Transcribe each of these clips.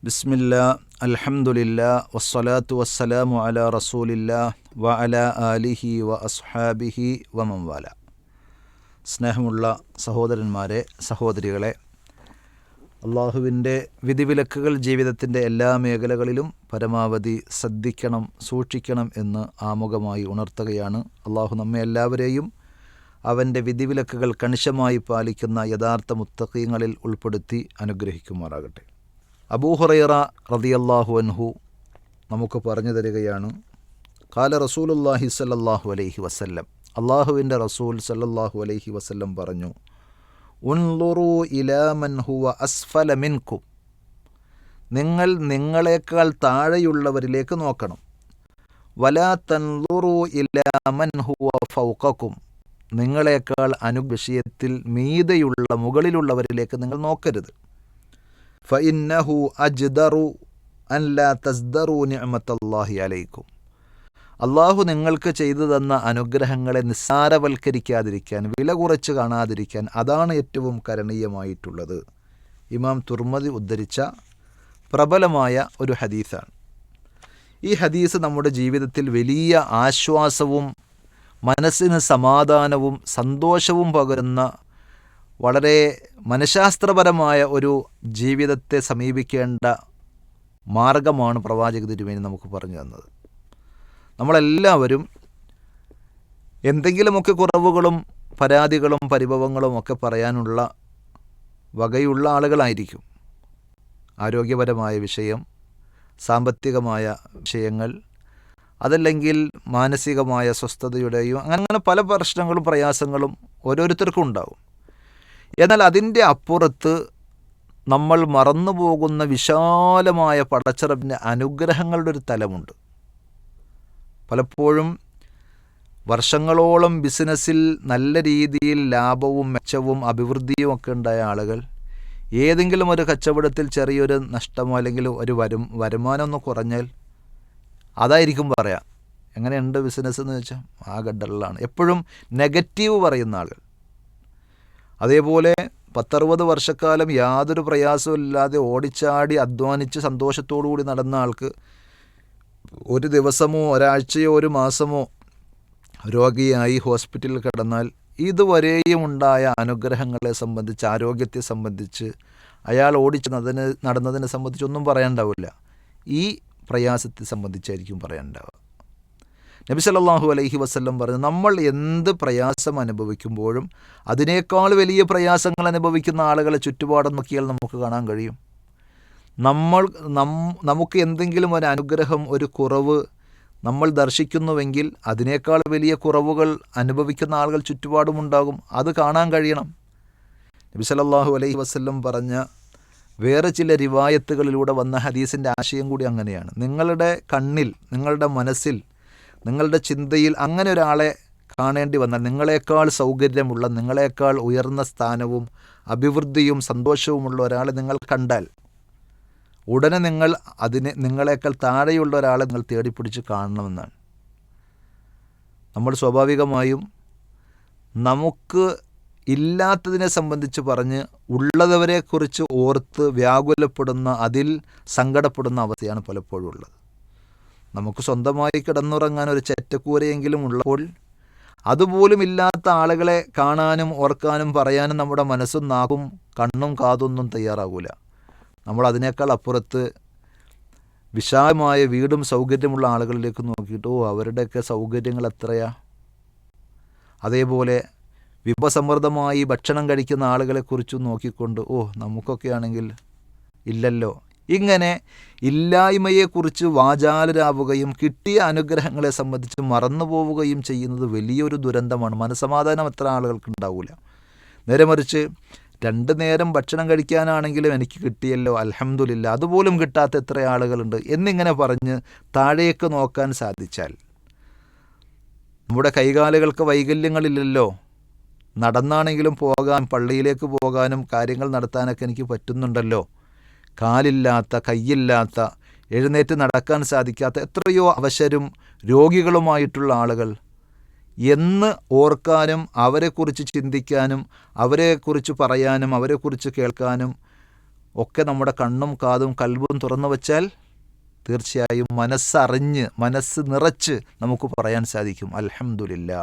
ബിസ്മില്ലാ അൽഹംദുലില്ലാ വസ്സലാത്തു വസ്സലാമു അലാ റസൂലില്ലാ വ അലാ ആലിഹി വ അസ്ഹാബിഹി വ മൻവാല. സ്നേഹമുള്ള സഹോദരന്മാരെ, സഹോദരികളെ, അള്ളാഹുവിൻ്റെ വിധിവിലക്കുകൾ ജീവിതത്തിൻ്റെ എല്ലാ മേഖലകളിലും പരമാവധി ശ്രദ്ധിക്കണം, സൂക്ഷിക്കണം എന്ന് ആമുഖമായി ഉണർത്തുകയാണ്. അള്ളാഹു നമ്മെ എല്ലാവരെയും അവൻ്റെ വിധിവിലക്കുകൾ കണിശമായി പാലിക്കുന്ന യഥാർത്ഥ മുത്തഖീങ്ങളിൽ ഉൾപ്പെടുത്തി അനുഗ്രഹിക്കുമാറാകട്ടെ. അബൂ ഹുറൈറ റളിയല്ലാഹു അൻഹു നമുക്ക് പറഞ്ഞു തരികയാണ്, ഖാല റസൂലുള്ളാഹി സ്വല്ലല്ലാഹു അലൈഹി വസല്ലം, അള്ളാഹുവിൻ്റെ റസൂൽ സ്വല്ലല്ലാഹു അലൈഹി വസല്ലം പറഞ്ഞു, ഉൻളുറൂ ഇലാ മൻ ഹുവ അസ്ഫല മിൻകും, നിങ്ങൾ നിങ്ങളെക്കാൾ താഴെയുള്ളവരിലേക്ക് നോക്കണം. വലാ തൻളുറൂ ഇലാ മൻ ഹുവ ഫൗഖക്കും, നിങ്ങളെക്കാൾ വിഷയത്തിൽ മീതെയുള്ള മുകളിലുള്ളവരിലേക്ക് നിങ്ങൾ നോക്കരുത്. ഫഇന്നഹു അജ്ദറു അൻ ലാ തസ്ദറു നിഅമത്തല്ലാഹി അലൈക്കും, അള്ളാഹു നിങ്ങൾക്ക് ചെയ്തു തന്ന അനുഗ്രഹങ്ങളെ നിസ്സാരവൽക്കരിക്കാതിരിക്കാൻ, വില കുറച്ച് കാണാതിരിക്കാൻ, അതാണ് ഏറ്റവും കരണീയമായിട്ടുള്ളത്. ഇമാം തുർമദി ഉദ്ധരിച്ച പ്രബലമായ ഒരു ഹദീസാണ്. ഈ ഹദീസ് നമ്മുടെ ജീവിതത്തിൽ വലിയ ആശ്വാസവും മനസ്സിന് സമാധാനവും സന്തോഷവും പകരുന്ന വളരെ മനഃശാസ്ത്രപരമായ ഒരു ജീവിതത്തെ സമീപിക്കേണ്ട മാർഗമാണ് പ്രവാചക തിരുമേനി നമുക്ക് പറഞ്ഞു തന്നത്. നമ്മളെല്ലാവരും എന്തെങ്കിലുമൊക്കെ കുറവുകളും പരാതികളും പരിഭവങ്ങളും ഒക്കെ പറയാനുള്ള വകയുള്ള ആളുകളായിരിക്കും. ആരോഗ്യപരമായ വിഷയം, സാമ്പത്തികമായ വിഷയങ്ങൾ, അതല്ലെങ്കിൽ മാനസികമായ സ്വസ്ഥതയുടെയും അങ്ങനെ പല പ്രശ്നങ്ങളും പ്രയാസങ്ങളും ഓരോരുത്തർക്കും ഉണ്ടാവും. എന്നാൽ അതിൻ്റെ അപ്പുറത്ത് നമ്മൾ മറന്നു പോകുന്ന വിശാലമായ പടച്ചറബിൻ്റെ അനുഗ്രഹങ്ങളുടെ ഒരു തലമുണ്ട്. പലപ്പോഴും വർഷങ്ങളോളം ബിസിനസ്സിൽ നല്ല രീതിയിൽ ലാഭവും മെച്ചവും അഭിവൃദ്ധിയും ഒക്കെ ഉണ്ടായ ആളുകൾ ഏതെങ്കിലും ഒരു കച്ചവടത്തിൽ ചെറിയൊരു നഷ്ടമോ അല്ലെങ്കിൽ ഒരു വരുമാനം ഒന്ന് കുറഞ്ഞാൽ അതായിരിക്കും പറയാം, എങ്ങനെയുണ്ട് ബിസിനസ് എന്ന് വെച്ചാൽ ആ ഗഡറിലാണ് എപ്പോഴും നെഗറ്റീവ് പറയുന്ന ആളുകൾ. അതേപോലെ 10-60 വർഷക്കാലം യാതൊരു പ്രയാസവും ഇല്ലാതെ ഓടിച്ചാടി അധ്വാനിച്ച് സന്തോഷത്തോടുകൂടി നടന്ന ആൾക്ക് ഒരു ദിവസമോ ഒരാഴ്ചയോ ഒരു മാസമോ രോഗിയായി ഹോസ്പിറ്റലിൽ കിടന്നാൽ ഇതുവരെയും ഉണ്ടായ അനുഗ്രഹങ്ങളെ സംബന്ധിച്ച്, ആരോഗ്യത്തെ സംബന്ധിച്ച്, അയാൾ ഓടിച്ച് നടന്നതിനെ സംബന്ധിച്ച് ഒന്നും പറയാനുണ്ടാവില്ല. ഈ പ്രയാസത്തെ സംബന്ധിച്ചായിരിക്കും പറയാനുണ്ടാവുക. നബി സല്ലല്ലാഹു അലൈഹി വസല്ലം പറഞ്ഞു, നമ്മൾ എന്ത് പ്രയാസം അനുഭവിക്കുമ്പോഴും അതിനേക്കാൾ വലിയ പ്രയാസങ്ങൾ അനുഭവിക്കുന്ന ആളുകളെ ചുറ്റുപാടും നോക്കിയാൽ നമുക്ക് കാണാൻ കഴിയും. നമുക്ക് എന്തെങ്കിലും ഒരു അനുഗ്രഹം, ഒരു കുറവ് നമ്മൾ ദർശിക്കുന്നുവെങ്കിൽ അതിനേക്കാൾ വലിയ കുറവുകൾ അനുഭവിക്കുന്ന ആളുകൾ ചുറ്റുപാടുമുണ്ടാകും. അത് കാണാൻ കഴിയണം. നബി സല്ലല്ലാഹു അലൈഹി വസല്ലം പറഞ്ഞ വേറെ ചില റിവായത്തുകളിലൂടെ വന്ന ഹദീസിൻ്റെ ആശയം കൂടി അങ്ങനെയാണ്. നിങ്ങളുടെ കണ്ണിൽ, നിങ്ങളുടെ മനസ്സിൽ, നിങ്ങളുടെ ചിന്തയിൽ അങ്ങനെ ഒരാളെ കാണേണ്ടി വന്നാൽ, നിങ്ങളെക്കാൾ സൗകര്യമുള്ള, നിങ്ങളെക്കാൾ ഉയർന്ന സ്ഥാനവും അഭിവൃദ്ധിയും സന്തോഷവുമുള്ള ഒരാളെ നിങ്ങൾ കണ്ടാൽ ഉടനെ നിങ്ങൾ നിങ്ങളെക്കാൾ താഴെയുള്ള ഒരാളെ നിങ്ങൾ തേടിപ്പിടിച്ച് കാണണമെന്നാണ്. നമ്മൾ സ്വാഭാവികമായും നമുക്ക് ഇല്ലാത്തതിനെ സംബന്ധിച്ച് പറഞ്ഞ് ഉള്ളവരെക്കുറിച്ച് ഓർത്ത് വ്യാകുലപ്പെടുന്ന, അതിൽ സങ്കടപ്പെടുന്ന അവസ്ഥയാണ് പലപ്പോഴും ഉള്ളത്. നമുക്ക് സ്വന്തമായി കിടന്നുറങ്ങാൻ ഒരു ചെറ്റക്കൂരയെങ്കിലും ഉള്ളപ്പോൾ അതുപോലും ഇല്ലാത്ത ആളുകളെ കാണാനും ഓർക്കാനും പറയാനും നമ്മുടെ മനസ്സും നാക്കും കണ്ണും കാതൊന്നും തയ്യാറാകൂല. നമ്മൾ അതിനേക്കാൾ അപ്പുറത്ത് വിശാലമായ വീടും സൗകര്യമുള്ള ആളുകളിലേക്ക് നോക്കിയിട്ട് അവരുടെയൊക്കെ സൗകര്യങ്ങൾ എത്രയാ. അതേപോലെ വിഭവസമൃദ്ധമായി ഭക്ഷണം കഴിക്കുന്ന ആളുകളെക്കുറിച്ചും നോക്കിക്കൊണ്ട് നമുക്കൊക്കെ ആണെങ്കിൽ ഇല്ലല്ലോ. ഇങ്ങനെ ഇല്ലായ്മയെക്കുറിച്ച് വാചാലരാവുകയും കിട്ടിയ അനുഗ്രഹങ്ങളെ സംബന്ധിച്ച് മറന്നു പോവുകയും ചെയ്യുന്നത് വലിയൊരു ദുരന്തമാണ്. മനസ്സമാധാനം എത്ര ആളുകൾക്ക് ഉണ്ടാവില്ല. നേരെ മറിച്ച് 2 നേരം ഭക്ഷണം കഴിക്കാനാണെങ്കിലും എനിക്ക് കിട്ടിയല്ലോ, അൽഹംദുലില്ലാ, അതുപോലും കിട്ടാത്ത എത്ര ആളുകളുണ്ട് എന്നിങ്ങനെ പറഞ്ഞ് താഴേക്ക് നോക്കാൻ സാധിച്ചാൽ, നമ്മുടെ കൈകാലുകൾക്ക് വൈകല്യങ്ങളില്ലല്ലോ, നടന്നാണെങ്കിലും പോകാൻ, പള്ളിയിലേക്ക് പോകാനും കാര്യങ്ങൾ നടത്താനൊക്കെ എനിക്ക് പറ്റുന്നുണ്ടല്ലോ, കാലില്ലാത്ത, കയ്യില്ലാത്ത, എഴുന്നേറ്റ് നടക്കാൻ സാധിക്കാത്ത എത്രയോ അവശരും രോഗികളുമായിട്ടുള്ള ആളുകൾ എന്ന് ഓർക്കാനും അവരെക്കുറിച്ച് ചിന്തിക്കാനും അവരെക്കുറിച്ച് പറയാനും അവരെക്കുറിച്ച് കേൾക്കാനും ഒക്കെ നമ്മുടെ കണ്ണും കാതും കൽബും തുറന്നു വച്ചാൽ തീർച്ചയായും മനസ്സറിഞ്ഞ് മനസ്സ് നിറച്ച് നമുക്ക് പറയാൻ സാധിക്കും, അൽഹംദുലില്ലാ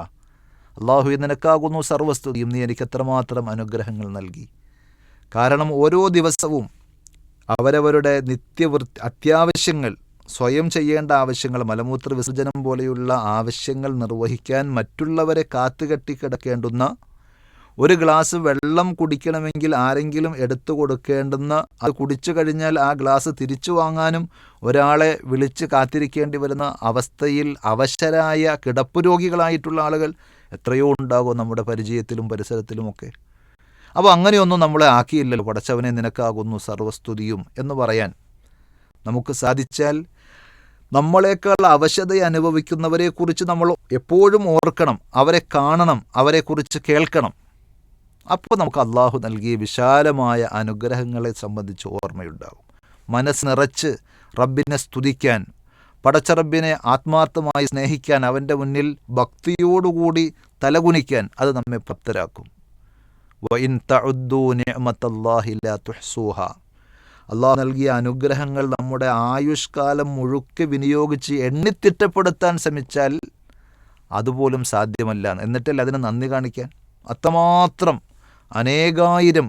അല്ലാഹുവേ നിനക്കാകുന്നു സർവ്വസ്തുതിയും, നീ എനിക്ക് എത്രമാത്രം അനുഗ്രഹങ്ങൾ നൽകി. കാരണം ഓരോ ദിവസവും അവരവരുടെ അത്യാവശ്യങ്ങൾ, സ്വയം ചെയ്യേണ്ട ആവശ്യങ്ങൾ, മലമൂത്ര വിസർജനം പോലെയുള്ള ആവശ്യങ്ങൾ നിർവഹിക്കാൻ മറ്റുള്ളവരെ കാത്തുകെട്ടി കിടക്കേണ്ടുന്ന, ഒരു ഗ്ലാസ് വെള്ളം കുടിക്കണമെങ്കിൽ ആരെങ്കിലും എടുത്തു കൊടുക്കേണ്ടുന്ന, അത് കുടിച്ചു കഴിഞ്ഞാൽ ആ ഗ്ലാസ് തിരിച്ചു വാങ്ങാനും ഒരാളെ വിളിച്ച് കാത്തിരിക്കേണ്ടി വരുന്ന അവസ്ഥയിൽ അവശരായ കിടപ്പുരോഗികളായിട്ടുള്ള ആളുകൾ എത്രയോ ഉണ്ടാകും നമ്മുടെ പരിചയത്തിലും പരിസരത്തിലുമൊക്കെ. അപ്പോൾ അങ്ങനെയൊന്നും നമ്മളെ ആക്കിയില്ലല്ലോ. പടച്ചവനെ നിനക്കാകുന്നു സർവ്വസ്തുതിയും എന്ന് പറയാൻ നമുക്ക് സാധിച്ചാൽ നമ്മളെക്കാൾ അവശത അനുഭവിക്കുന്നവരെക്കുറിച്ച് നമ്മൾ എപ്പോഴും ഓർക്കണം, അവരെ കാണണം, അവരെക്കുറിച്ച് കേൾക്കണം. അപ്പോൾ നമുക്ക് അള്ളാഹു നൽകിയ വിശാലമായ അനുഗ്രഹങ്ങളെ സംബന്ധിച്ച് ഓർമ്മയുണ്ടാകും. മനസ്സ് നിറച്ച് റബ്ബിനെ സ്തുതിക്കാൻ, പടച്ച റബ്ബിനെ ആത്മാർത്ഥമായി സ്നേഹിക്കാൻ, അവൻ്റെ മുന്നിൽ ഭക്തിയോടുകൂടി തലകുനിക്കാൻ അത് നമ്മെ പ്രാപ്തരാക്കും. വഇൻ തഉദ്ദൂ നിഅമത്തല്ലാഹി ലാ തുഹ്സൂഹാ. അള്ളാഹു നൽകിയ അനുഗ്രഹങ്ങൾ നമ്മുടെ ആയുഷ്കാലം മുഴുക്കെ വിനിയോഗിച്ച് എണ്ണിത്തിട്ടപ്പെടുത്താൻ ശ്രമിച്ചാൽ അതുപോലും സാധ്യമല്ല. എന്നിട്ടല്ല അതിന് നന്ദി കാണിക്കാൻ. അത്രമാത്രം അനേകായിരം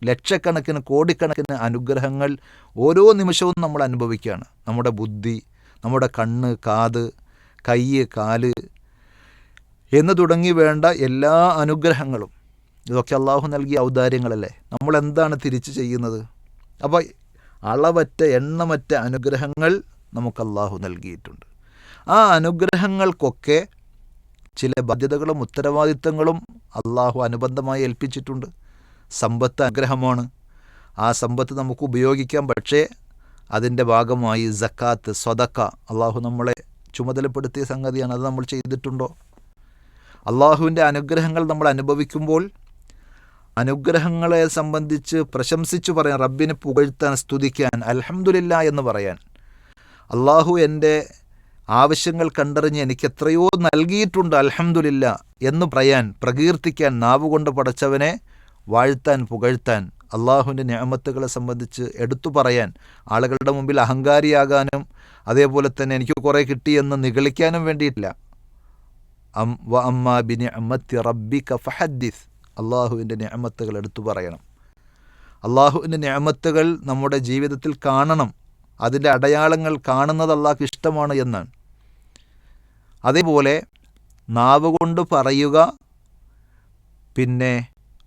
ലക്ഷക്കണക്കിന് കോടിക്കണക്കിന് അനുഗ്രഹങ്ങൾ ഓരോ നിമിഷവും നമ്മൾ അനുഭവിക്കുകയാണ്. നമ്മുടെ ബുദ്ധി, നമ്മുടെ കണ്ണ്, കാത്, കൈ, കാല് എന്ന് തുടങ്ങി വേണ്ട എല്ലാ അനുഗ്രഹങ്ങളും ഇതൊക്കെ അള്ളാഹു നൽകിയ ഔദാര്യങ്ങളല്ലേ. നമ്മളെന്താണ് തിരിച്ചു ചെയ്യുന്നത്? അപ്പോൾ അളവറ്റ എണ്ണമറ്റ അനുഗ്രഹങ്ങൾ നമുക്ക് അള്ളാഹു നൽകിയിട്ടുണ്ട്. ആ അനുഗ്രഹങ്ങൾക്കൊക്കെ ചില ബാധ്യതകളും ഉത്തരവാദിത്തങ്ങളും അള്ളാഹു അനുബന്ധമായി ഏൽപ്പിച്ചിട്ടുണ്ട്. സമ്പത്ത് അനുഗ്രഹമാണ്. ആ സമ്പത്ത് നമുക്ക് ഉപയോഗിക്കാം. പക്ഷേ അതിൻ്റെ ഭാഗമായി സക്കാത്ത്, സ്വതക്ക അള്ളാഹു നമ്മളെ ചുമതലപ്പെടുത്തിയ സംഗതിയാണ്. അത് നമ്മൾ ചെയ്തിട്ടുണ്ടോ? അള്ളാഹുവിൻ്റെ അനുഗ്രഹങ്ങൾ നമ്മൾ അനുഭവിക്കുമ്പോൾ അനുഗ്രഹങ്ങളെ സംബന്ധിച്ച് പ്രശംസിച്ചു പറയാൻ, റബ്ബിനെ പുകഴ്ത്താൻ, സ്തുതിക്കാൻ, അൽഹംദുലില്ലാ എന്ന് പറയാൻ, അള്ളാഹു എൻ്റെ ആവശ്യങ്ങൾ കണ്ടറിഞ്ഞ് എനിക്ക് എത്രയോ നൽകിയിട്ടുണ്ട് അൽഹംദുലില്ലാ എന്ന് പറയാൻ, പ്രകീർത്തിക്കാൻ, നാവുകൊണ്ട് പടച്ചവനെ വാഴ്ത്താൻ, പുകഴ്ത്താൻ, അള്ളാഹുവിൻ്റെ നിഅമത്തുകളെ സംബന്ധിച്ച് എടുത്തു പറയാൻ, ആളുകളുടെ മുമ്പിൽ അഹങ്കാരിയാകാനും അതേപോലെ തന്നെ എനിക്ക് കുറേ കിട്ടിയെന്ന് നിഗളിക്കാനും വേണ്ടിയിട്ടില്ല. അമ്മാ ബിനിഅമത്തി റബ്ബിക ഫഹദ്ദിസ്. അള്ളാഹുവിൻ്റെ നിഅമത്തുകൾ എടുത്തു പറയണം. അള്ളാഹുവിൻ്റെ നിഅമത്തുകൾ നമ്മുടെ ജീവിതത്തിൽ കാണണം. അതിൻ്റെ അടയാളങ്ങൾ കാണുന്നത് അള്ളാഹ്ക്ക് ഇഷ്ടമാണ് എന്നാണ്. അതേപോലെ നാവ് കൊണ്ട് പറയുക, പിന്നെ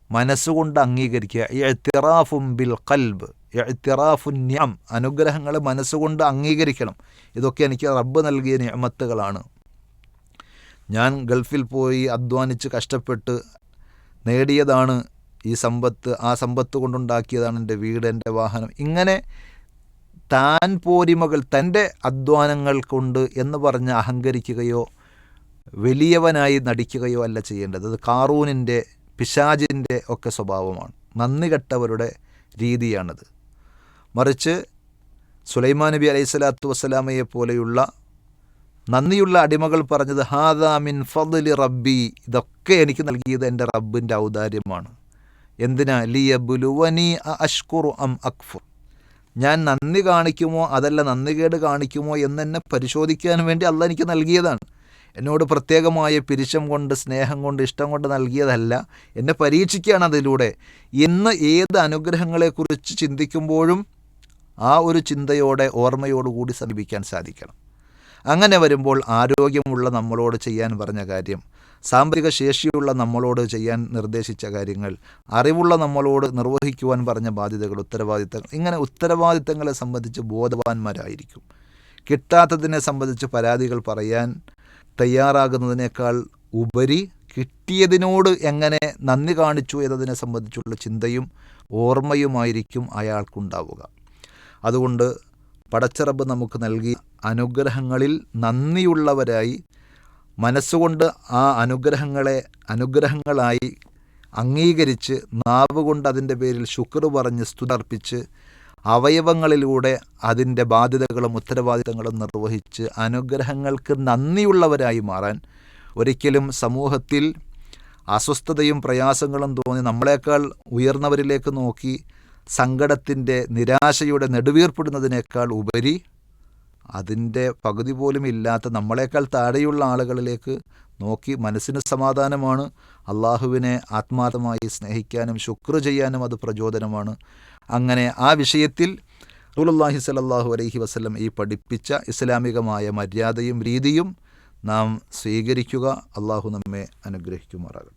മനസ്സുകൊണ്ട് അംഗീകരിക്കുക. ഇഅ്തിറാഫും ബിൽ ഖൽബ്, ഇഅ്തിറാഫുൻ നിഅം, അനുഗ്രഹങ്ങൾ മനസ്സുകൊണ്ട് അംഗീകരിക്കണം. ഇതൊക്കെ എനിക്ക് റബ്ബ് നൽകിയ നിഅമത്തുകളാണ്. ഞാൻ ഗൾഫിൽ പോയി അധ്വാനിച്ച് കഷ്ടപ്പെട്ട് നേടിയതാണ് ഈ സമ്പത്ത്, ആ സമ്പത്ത് കൊണ്ടുണ്ടാക്കിയതാണ് എൻ്റെ വീട്, എൻ്റെ വാഹനം. ഇങ്ങനെ താൻ പോരിമകൾ, തൻ്റെ അധ്വാനങ്ങൾ കൊണ്ട് എന്ന് പറഞ്ഞ് അഹങ്കരിക്കുകയോ വലിയവനായി നടിക്കുകയോ അല്ല ചെയ്യേണ്ടത്. അത് കാറൂനിൻ്റെ, പിശാചിൻ്റെ ഒക്കെ സ്വഭാവമാണ്. നന്ദി കെട്ടവരുടെ രീതിയാണത്. മറിച്ച് സുലൈമാൻ നബി അലൈഹി സ്വലാത്തു വസ്സലാമയെ പോലെയുള്ള നന്ദിയുള്ള അടിമകൾ പറഞ്ഞത് ഹാദാ മിൻ ഫദ്ലി റബ്ബി, ഇതൊക്കെ എനിക്ക് നൽകിയത് എൻ്റെ റബ്ബിൻ്റെ ഔദാര്യമാണ്. എന്തിനാ? ലിയബ്ലുവനി അഷ്കുറു അം അക്ഫുർ. ഞാൻ നന്ദി കാണിക്കുമോ അതല്ല നന്ദികേട് കാണിക്കുമോ എന്നെന്നെ പരിശോധിക്കാൻ വേണ്ടി അള്ളാഹ് എനിക്ക് നൽകിയതാണ്. എന്നോട് പ്രത്യേകമായ പിരിശം കൊണ്ട്, സ്നേഹം കൊണ്ട്, ഇഷ്ടം കൊണ്ട് നൽകിയതല്ല, എന്നെ പരീക്ഷിക്കുകയാണ് അതിലൂടെ. ഇന്ന് ഏത് അനുഗ്രഹങ്ങളെക്കുറിച്ച് ചിന്തിക്കുമ്പോഴും ആ ഒരു ചിന്തയോടെ, ഓർമ്മയോടുകൂടി സമീപിക്കാൻ സാധിക്കണം. അങ്ങനെ വരുമ്പോൾ ആരോഗ്യമുള്ള നമ്മളോട് ചെയ്യാൻ പറഞ്ഞ കാര്യം, സാമ്പത്തിക ശേഷിയുള്ള നമ്മളോട് ചെയ്യാൻ നിർദ്ദേശിച്ച കാര്യങ്ങൾ, അറിവുള്ള നമ്മളോട് നിർവഹിക്കുവാൻ പറഞ്ഞ ബാധ്യതകൾ, ഉത്തരവാദിത്തങ്ങൾ, ഇങ്ങനെ ഉത്തരവാദിത്തങ്ങളെ സംബന്ധിച്ച് ബോധവാന്മാരായിരിക്കും. കിട്ടാത്തതിനെ സംബന്ധിച്ച് പരാതികൾ പറയാൻ തയ്യാറാകുന്നതിനേക്കാൾ ഉപരി കിട്ടിയതിനോട് എങ്ങനെ നന്ദി കാണിച്ചു എന്നതിനെ സംബന്ധിച്ചുള്ള ചിന്തയും ഓർമ്മയുമായിരിക്കും അയാൾക്കുണ്ടാവുക. അതുകൊണ്ട് പടച്ചറബ് നമുക്ക് നൽകിയ അനുഗ്രഹങ്ങളിൽ നന്ദിയുള്ളവരായി, മനസ്സുകൊണ്ട് ആ അനുഗ്രഹങ്ങളായി അംഗീകരിച്ച്, നാവ് കൊണ്ട് അതിൻ്റെ പേരിൽ ശുക്ർ പറഞ്ഞ് സ്തുതർപ്പിച്ച്, അവയവങ്ങളിലൂടെ അതിൻ്റെ ബാധ്യതകളും ഉത്തരവാദിത്തങ്ങളും നിർവഹിച്ച് അനുഗ്രഹങ്ങൾക്ക് നന്ദിയുള്ളവരായി മാറാൻ, ഒരിക്കലും സമൂഹത്തിൽ അസ്വസ്ഥതയും പ്രയാസങ്ങളും തോന്നി നമ്മളെക്കാൾ ഉയർന്നവരിലേക്ക് നോക്കി സങ്കടത്തിൻ്റെ നിരാശയുടെ നെടുവീർപ്പിടുന്നതിനേക്കാൾ ഉപരി അതിൻ്റെ പകുതി പോലും ഇല്ലാത്ത നമ്മളെക്കാൾ താഴെയുള്ള ആളുകളിലേക്ക് നോക്കി മനസ്സിന് സമാധാനമാണ്. അള്ളാഹുവിനെ ആത്മാർത്ഥമായി സ്നേഹിക്കാനും ശുക്ർ ചെയ്യാനും അത് പ്രചോദനമാണ്. അങ്ങനെ ആ വിഷയത്തിൽ റസൂലുള്ളാഹി സ്വല്ലല്ലാഹു അലൈഹി വസല്ലം ഈ പഠിപ്പിച്ച ഇസ്ലാമികമായ മര്യാദയും രീതിയും നാം സ്വീകരിക്കുക. അള്ളാഹു നമ്മെ അനുഗ്രഹിക്കുമാറാകട്ടെ.